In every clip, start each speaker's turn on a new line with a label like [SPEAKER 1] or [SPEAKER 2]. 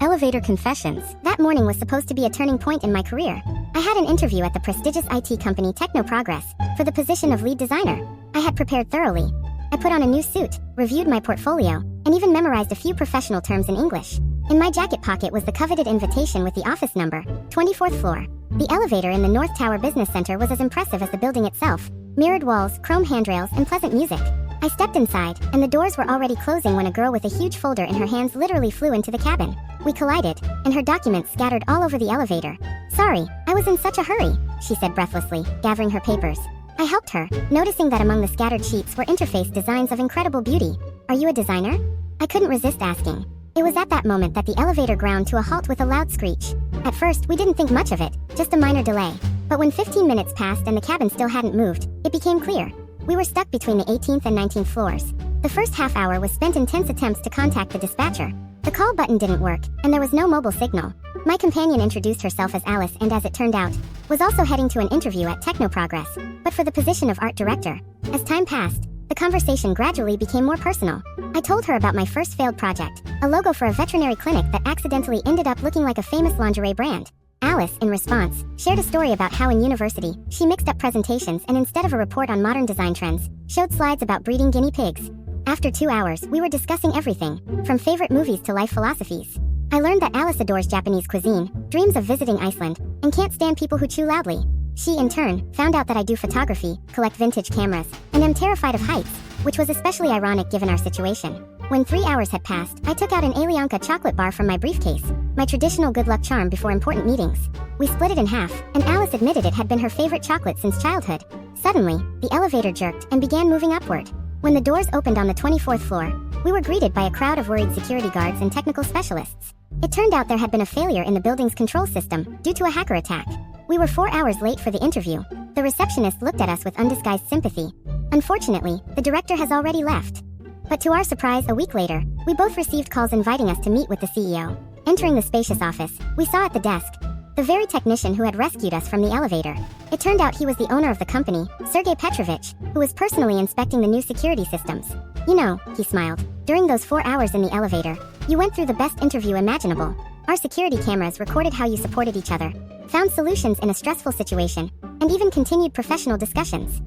[SPEAKER 1] Elevator confessions. That morning was supposed to be a turning point in my career. I had an interview at the prestigious IT company Technoprogress for the position of lead designer. I had prepared thoroughly. I put on a new suit, reviewed my portfolio, and even memorized a few professional terms in English. In my jacket pocket was the coveted invitation with the office number, 24th floor. The elevator in the North Tower Business Center was as impressive as the building itself. Mirrored walls, chrome handrails, and pleasant music. I stepped inside, and the doors were already closing when a girl with a huge folder in her hands literally flew into the cabin. We collided, and her documents scattered all over the elevator. "Sorry, I was in such a hurry," she said breathlessly, gathering her papers. I helped her, noticing that among the scattered sheets were interface designs of incredible beauty. "Are you a designer?" I couldn't resist asking. It was at that moment that the elevator ground to a halt with a loud screech. At first, we didn't think much of it, just a minor delay. But when 15 minutes passed and the cabin still hadn't moved, it became clear. We were stuck between the 18th and 19th floors. The first half hour was spent in tense attempts to contact the dispatcher. The call button didn't work, and there was no mobile signal. My companion introduced herself as Alice and, as it turned out, was also heading to an interview at Technoprogress, but for the position of art director. As time passed, the conversation gradually became more personal. I told her about my first failed project, a logo for a veterinary clinic that accidentally ended up looking like a famous lingerie brand. Alice, in response, shared a story about how in university, she mixed up presentations and instead of a report on modern design trends, showed slides about breeding guinea pigs. After 2 hours, we were discussing everything, from favorite movies to life philosophies. I learned that Alice adores Japanese cuisine, dreams of visiting Iceland, and can't stand people who chew loudly. She, in turn, found out that I do photography, collect vintage cameras, and am terrified of heights, which was especially ironic given our situation. When 3 hours had passed, I took out an Alianka chocolate bar from my briefcase, my traditional good luck charm before important meetings. We split it in half, and Alice admitted it had been her favorite chocolate since childhood. Suddenly, the elevator jerked and began moving upward. When the doors opened on the 24th floor, we were greeted by a crowd of worried security guards and technical specialists. It turned out there had been a failure in the building's control system due to a hacker attack. We were 4 hours late for the interview. The receptionist looked at us with undisguised sympathy. Unfortunately, the director has already left. But to our surprise, a week later, we both received calls inviting us to meet with the CEO. Entering the spacious office, we saw at the desk the very technician who had rescued us from the elevator. It turned out he was the owner of the company, Sergei Petrovich, who was personally inspecting the new security systems. "You know," he smiled, "during those 4 hours in the elevator, you went through the best interview imaginable. Our security cameras recorded how you supported each other, found solutions in a stressful situation, and even continued professional discussions."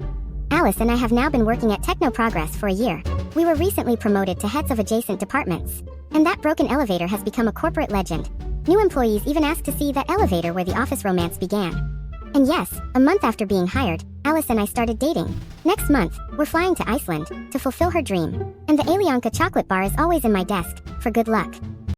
[SPEAKER 1] Alice and I have now been working at Technoprogress for a year. We were recently promoted to heads of adjacent departments. And that broken elevator has become a corporate legend. New employees even ask to see that elevator where the office romance began. And yes, a month after being hired, Alice and I started dating. Next month, we're flying to Iceland to fulfill her dream. And the Alianka chocolate bar is always in my desk, for good luck.